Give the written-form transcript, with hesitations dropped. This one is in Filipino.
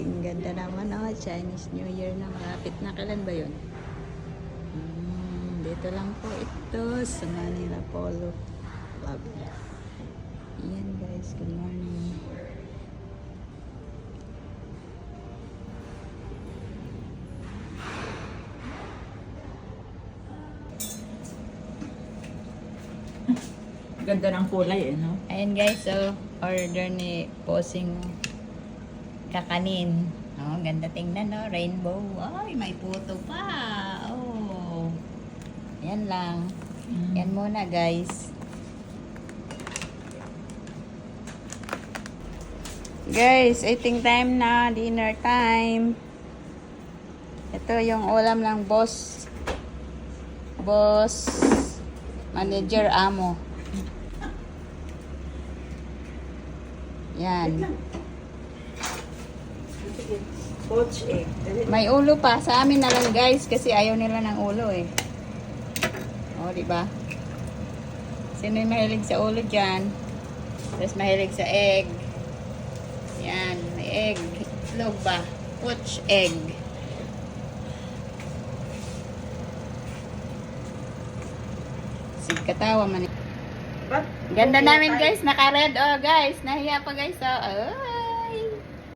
Ang ganda naman, oh. Chinese New Year na. Malapit na. Kailan ba yun? Dito lang po ito sa Manila Polo Club. Yan guys, good morning. Ganda ng kulay eh, no? Ayan guys, so order ni Posing kakanin. Oh, ganda tingnan, no? Rainbow. Ay, may puto pa. Oh. Yan lang. Yan muna guys. Guys, eating time na. Dinner time. Ito yung ulam ng boss. Boss. Manager Amo. Yan. Poached egg. May ulo pa. Sa amin na lang guys kasi ayaw nila ng ulo eh. O, diba? Sino yung mahilig sa ulo dyan? Tapos mahilig sa egg. Yan. May egg. Itlog ba? Poached egg. Sigkatawa man. Ba't? Ganda namin guys. Naka-red. Oh guys. Nahiya pa guys. Oh.